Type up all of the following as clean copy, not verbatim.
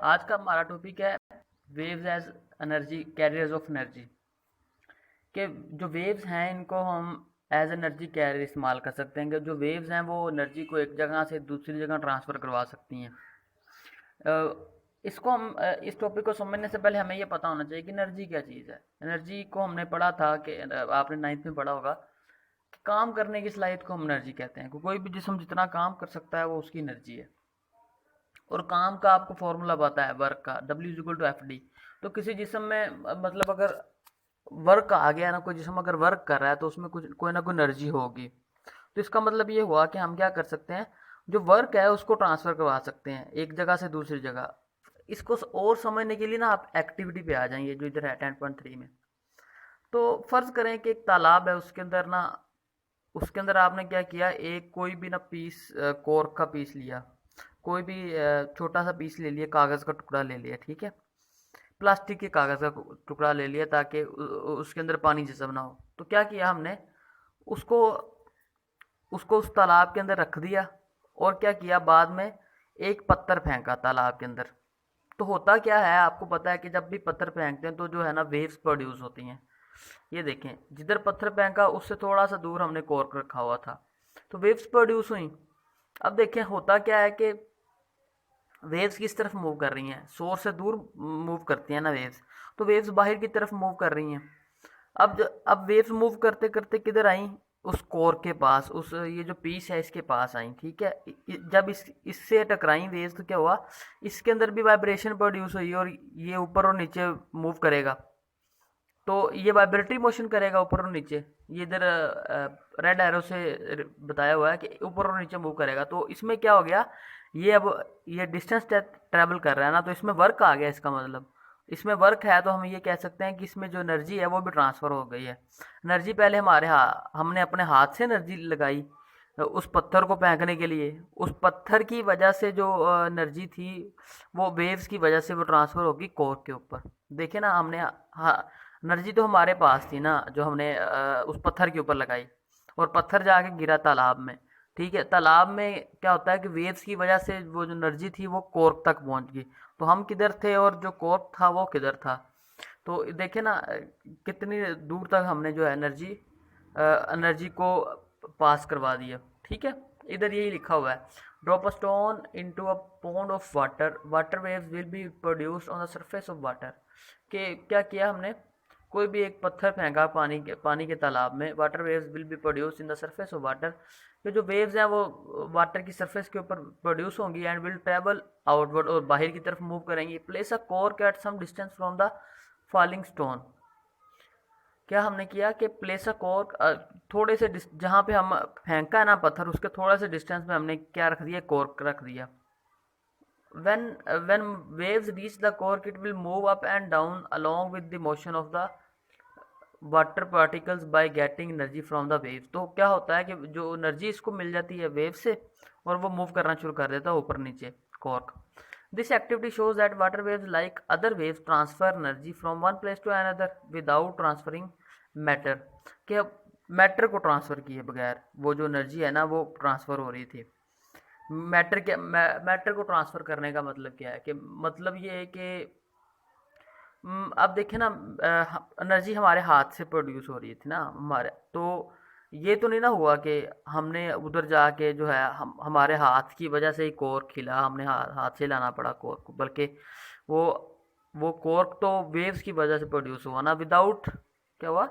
आज का हमारा टॉपिक है waves as energy carriers of energy. कि जो वेव्स हैं इनको हम एज एनर्जी कैरियर इस्तेमाल कर सकते हैं। कि जो वेव्स हैं वो एनर्जी को एक जगह से दूसरी जगह ट्रांसफ़र करवा सकती हैं। इसको हम इस टॉपिक को समझने से पहले हमें ये पता होना चाहिए कि एनर्जी क्या चीज़ है। एनर्जी को हमने पढ़ा था कि आपने 9th में पढ़ा होगा कि काम करने की सलाहियत को हम एनर्जी कहते हैं। कोई भी जिस्म जितना काम कर सकता है वो उसकी एनर्जी है। और काम का आपको फॉर्मूला पता है वर्क का, W=F D। तो किसी जिस्म में मतलब अगर वर्क आ गया ना, कोई जिस्म अगर वर्क कर रहा है तो उसमें कुछ कोई ना कोई एनर्जी होगी। तो इसका मतलब ये हुआ कि हम क्या कर सकते हैं, जो वर्क है उसको ट्रांसफ़र करवा सकते हैं एक जगह से दूसरी जगह। इसको और समझने के लिए ना आप एक्टिविटी पे आ जाएंगे जो इधर है 10.3 में। तो फ़र्ज़ करें कि एक तालाब है, उसके अंदर ना, उसके अंदर आपने क्या किया, एक कोई भी ना पीस, कॉर्क का पीस लिया, कोई भी छोटा सा पीस ले लिया, कागज़ का टुकड़ा ले लिया, ठीक है, प्लास्टिक के कागज़ का टुकड़ा ले लिया ताकि उसके अंदर पानी जैसा ना हो। तो क्या किया हमने, उसको उसको उस तालाब के अंदर रख दिया। और क्या किया बाद में, एक पत्थर फेंका तालाब के अंदर। तो होता क्या है आपको पता है कि जब भी पत्थर फेंकते हैं तो जो है ना वेव्स प्रोड्यूस होती हैं। ये देखें, जिधर पत्थर फेंका उससे थोड़ा सा दूर हमने कॉर्क रखा हुआ था, तो वेव्स प्रोड्यूस हुई। अब देखें होता क्या है कि वेव्स किस तरफ मूव कर रही हैं, सोर्स से दूर मूव करती हैं ना वेव्स। तो वेव्स बाहर की तरफ मूव कर रही हैं। अब वेव्स मूव करते करते किधर आई, उस कोर के पास, उस ये जो पीस है इसके पास आई, ठीक है। जब इससे टकराई वेव्स तो क्या हुआ, इसके अंदर भी वाइब्रेशन प्रोड्यूस हुई और ये ऊपर और नीचे मूव करेगा। तो ये वाइब्रेटरी मोशन करेगा ऊपर और नीचे। ये इधर रेड एरो से बताया हुआ है कि ऊपर और नीचे मूव करेगा। तो इसमें क्या हो गया, ये अब ये डिस्टेंस ट्रैवल कर रहा है ना, तो इसमें वर्क आ गया। इसका मतलब इसमें वर्क है तो हम ये कह सकते हैं कि इसमें जो एनर्जी है वो भी ट्रांसफ़र हो गई है। एनर्जी पहले हमने अपने हाथ से एनर्जी लगाई उस पत्थर को फेंकने के लिए। उस पत्थर की वजह से जो एनर्जी थी वो वेव्स की वजह से वो ट्रांसफ़र होगी कोर के ऊपर। देखिए ना, हमने एनर्जी तो हमारे पास थी ना जो हमने उस पत्थर के ऊपर लगाई, और पत्थर जाके गिरा तालाब में। ठीक है, तालाब में क्या होता है कि वेव्स की वजह से वो जो एनर्जी थी वो कोर्क तक पहुंच गई। तो हम किधर थे और जो कोर्क था वो किधर था। तो देखिए ना, कितनी दूर तक हमने जो है एनर्जी को पास करवा दिया। ठीक है, इधर यही लिखा हुआ है, drop a stone into a pond of water, water waves will be produced on the surface of water. कि क्या किया हमने, कोई भी एक पत्थर फेंका पानी के तालाब में, water waves will be produce in the surface of water. ये जो वेव्स हैं वो वाटर की सरफेस के ऊपर प्रोड्यूस होंगी एंड विल ट्रेवल आउटवर्ड, और बाहर की तरफ मूव करेंगी। Place a cork at some distance from the falling stone. क्या हमने किया कि प्लेस अ कॉर्क, थोड़े से जहाँ पे हम फेंका है ना पत्थर, उसके थोड़ा से डिस्टेंस में हमने क्या रख दिया, कॉर्क रख दिया। when waves reach the cork it will move up and down along with the motion of the water particles by getting energy from the waves. तो क्या होता है कि जो एनर्जी इसको मिल जाती है वेव से, और वो मूव करना शुरू कर देता है ऊपर नीचे cork. This activity shows that water waves like other waves transfer energy from one place to another without transferring matter. कि मैटर को ट्रांसफ़र किए बगैर वो जो एनर्जी है ना वो ट्रांसफ़र हो रही थी। मैटर को ट्रांसफ़र करने का मतलब क्या है, कि मतलब ये है कि अब देखिए ना, एनर्जी हमारे हाथ से प्रोड्यूस हो रही थी ना हमारे। तो ये तो नहीं ना हुआ कि हमने उधर जाके जो है हमारे हाथ की वजह से ही कोर्क खिला, हमने हाथ से लाना पड़ा कोर्क को, बल्कि वो वो कोर्क तो वेव्स की वजह से प्रोड्यूस हुआ ना, विदाउट क्या हुआ,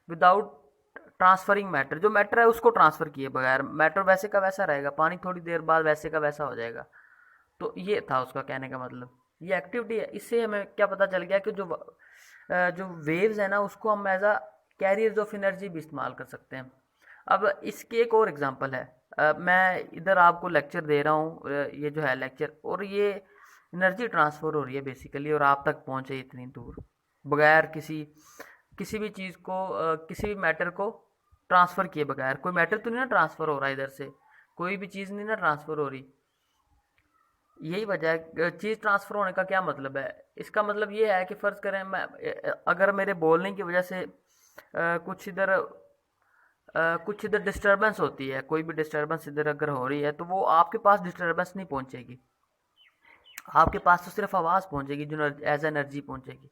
विदाउट ट्रांसफरिंग मैटर। जो मैटर है उसको ट्रांसफ़र किए बगैर, मैटर वैसे का वैसा रहेगा, पानी थोड़ी देर बाद वैसे का वैसा हो जाएगा। तो ये था उसका कहने का मतलब, ये एक्टिविटी है। इससे हमें क्या पता चल गया कि जो वेव्स है ना उसको हम as a carriers of energy भी इस्तेमाल कर सकते हैं। अब इसकी एक और एग्जांपल है। मैं इधर आपको लेक्चर दे रहा हूँ, ये जो है लेक्चर, और ये एनर्जी ट्रांसफ़र हो रही है बेसिकली, और आप तक पहुँचे इतनी दूर बगैर किसी किसी भी चीज़ को, किसी भी मैटर को ट्रांसफ़र किए बगैर। कोई मैटर तो नहीं ना ट्रांसफ़र हो रहा है इधर से, कोई भी चीज़ नहीं ना ट्रांसफ़र हो रही। यही वजह है, चीज़ ट्रांसफ़र होने का क्या मतलब है। इसका मतलब ये है कि फ़र्ज़ करें मैं, अगर मेरे बोलने की वजह से कुछ इधर डिस्टरबेंस होती है, कोई भी डिस्टरबेंस इधर अगर हो रही है तो वो आपके पास डिस्टरबेंस नहीं पहुंचेगी। आपके पास तो सिर्फ आवाज़ पहुंचेगी जो एज एनर्जी पहुंचेगी।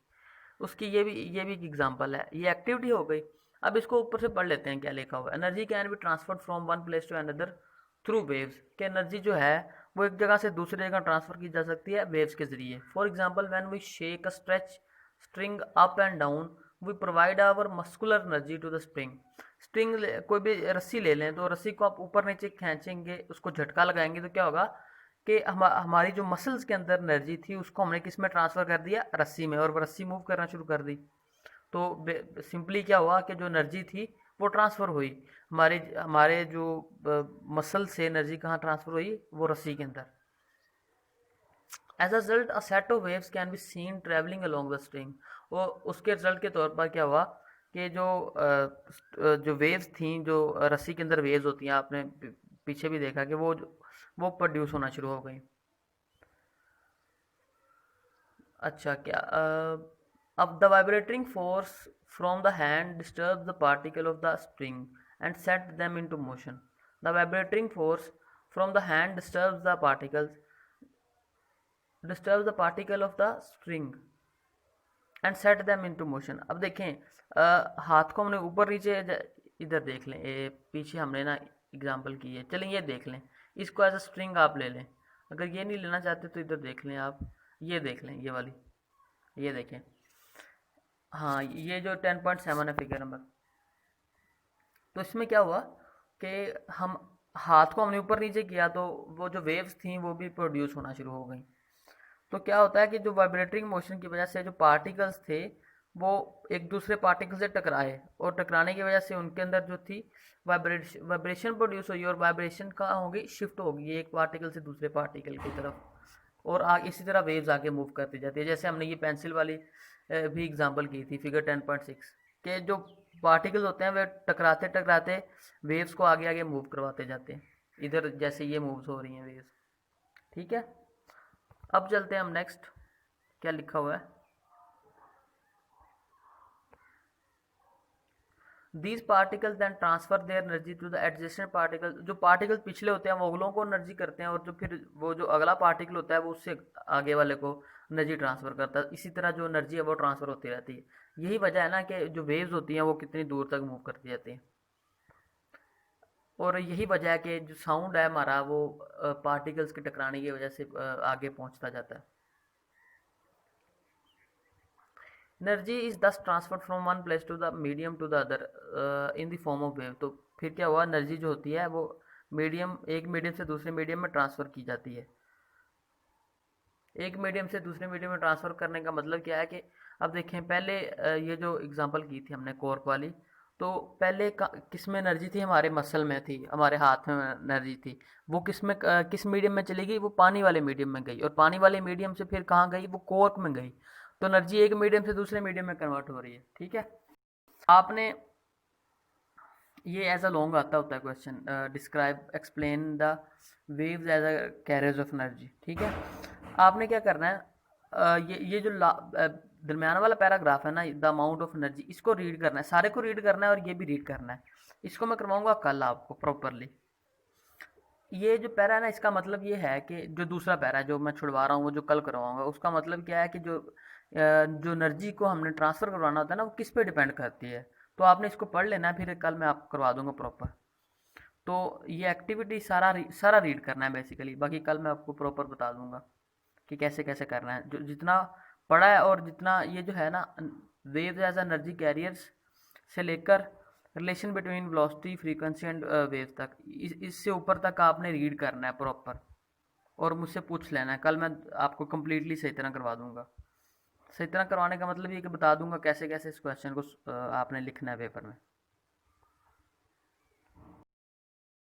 उसकी ये भी एक एग्जांपल है, ये एक्टिविटी हो गई। अब इसको ऊपर से पढ़ लेते हैं क्या लिखा हुआ है। Energy can be transferred from one place to another through waves, कि एनर्जी जो है वो एक जगह से दूसरी जगह ट्रांसफर की जा सकती है वेव्स के जरिए। For example when we shake a stretch string up and down we provide our muscular energy to the spring. String कोई भी रस्सी ले लें, तो रस्सी को आप ऊपर नीचे खींचेंगे, उसको झटका लगाएंगे, तो क्या होगा कि हमारी जो मसल्स के अंदर एनर्जी थी उसको हमने किस में ट्रांसफ़र कर दिया, रस्सी में, और रस्सी मूव करना शुरू कर दी। तो सिंपली क्या हुआ कि जो एनर्जी थी वो ट्रांसफ़र हुई। हमारे हमारे जो मसल से एनर्जी कहाँ ट्रांसफ़र हुई, वो रस्सी के अंदर। As a result a set of waves can be seen travelling along the string. और उसके रिजल्ट के तौर पर क्या हुआ कि जो वेव्स थी, जो रस्सी के अंदर वेव्स होती हैं, आपने पीछे भी देखा कि वो प्रोड्यूस होना शुरू हो गई। अच्छा, क्या अब the vibrating force from the hand disturb the particle of the string and set them into motion. The vibrating force from the hand disturb the particle of the string and set them into motion. अब देखें, हाथ को हमने ऊपर नीचे इधर देख लें, पीछे हमने ना एग्जांपल की है, चलें ये देख लें। इसको एज अ स्ट्रिंग आप ले लें। अगर ये नहीं लेना चाहते तो इधर देख लें आप, ये देख लें, ये वाली, ये देखें। हाँ, ये जो 10.7 है फिगर नंबर। तो इसमें क्या हुआ कि हम हाथ को हमने ऊपर नीचे किया, तो वो जो वेव्स थी वो भी प्रोड्यूस होना शुरू हो गई। तो क्या होता है कि जो वाइब्रेटिंग मोशन की वजह से जो पार्टिकल्स थे वो एक दूसरे पार्टिकल से टकराए, और टकराने की वजह से उनके अंदर जो थी वाइब्रेशन प्रोड्यूस हुई, और वाइब्रेशन कहाँ होगी, शिफ्ट होगी एक पार्टिकल से दूसरे पार्टिकल की तरफ। और इसी तरह वेव्स आगे मूव करती जाती है। जैसे हमने ये पेंसिल वाली भी एग्जांपल की थी फिगर 10.6, के जो पार्टिकल्स होते हैं वे टकराते टकराते वेव्स को आगे आगे मूव करवाते जाते हैं, इधर जैसे ये मूव्स हो रही हैं वेव्स। ठीक है, अब चलते हैं हम नेक्स्ट, क्या लिखा हुआ है। These particles then transfer their energy to the adjacent particle. जो पार्टिकल पिछले होते हैं वो अगलों को एनर्जी करते हैं, और जो फिर वो जो अगला पार्टिकल होता है वो उससे आगे वाले को एनर्जी ट्रांसफर करता है। इसी तरह जो एनर्जी है वो ट्रांसफर होती रहती है। यही वजह है ना कि जो वेव्स होती हैं वो कितनी दूर तक मूव करती रहती हैं। और यही वजह है कि जो साउंड है हमारा वो पार्टिकल्स के टकराने की वजह से आगे पहुंचता जाता है। Energy is thus transferred from one place to the medium to the other in the form of wave. तो फिर क्या हुआ, एनर्जी जो होती है वो एक मीडियम से दूसरे मीडियम में ट्रांसफ़र की जाती है। एक मीडियम से दूसरे मीडियम में ट्रांसफ़र करने का मतलब क्या है कि अब देखें, पहले ये जो एग्जांपल की थी हमने कॉर्क वाली, तो पहले किस में एनर्जी थी, हमारे मसल में थी, हमारे हाथ में एनर्जी थी। वो किस मीडियम में चली गई, वो पानी वाले मीडियम में गई, और पानी वाले मीडियम से फिर कहाँ गई, वो कॉर्क में गई। तो एनर्जी एक मीडियम से दूसरे मीडियम में कन्वर्ट हो रही है। ठीक है, आपने ये एज अ लॉन्ग आता होता है question, describe explain the waves as a carriers of energy. ठीक है, आपने क्या करना है, ये जो दरमियान वाला पैराग्राफ है ना, द अमाउंट ऑफ एनर्जी, इसको रीड करना है, सारे को रीड करना है, और ये भी रीड करना है। इसको मैं करवाऊंगा कल आपको प्रॉपरली। ये जो पैरा है ना, इसका मतलब ये है कि जो दूसरा पैरा है जो मैं छुड़वा रहा हूँ, वो जो कल करवाऊंगा, उसका मतलब क्या है कि जो एनर्जी को हमने ट्रांसफ़र करवाना होता है ना, वो किस पे डिपेंड करती है। तो आपने इसको पढ़ लेना है, फिर कल मैं आपको करवा दूंगा प्रॉपर। तो ये एक्टिविटी सारा रीड करना है बेसिकली, बाकी कल मैं आपको प्रॉपर बता दूंगा कि कैसे कैसे करना है। जो जितना पढ़ा है, और जितना ये जो है ना, वेव्स एज एनर्जी कैरियर्स से लेकर relation between velocity frequency and wave तक, इससे ऊपर तक आपने रीड करना है प्रॉपर, और मुझसे पूछ लेना है। कल मैं आपको कम्प्लीटली सही तरह करवा दूंगा। सही तरह करवाने का मतलब ये कि बता दूंगा कैसे कैसे इस क्वेश्चन को आपने लिखना है पेपर में।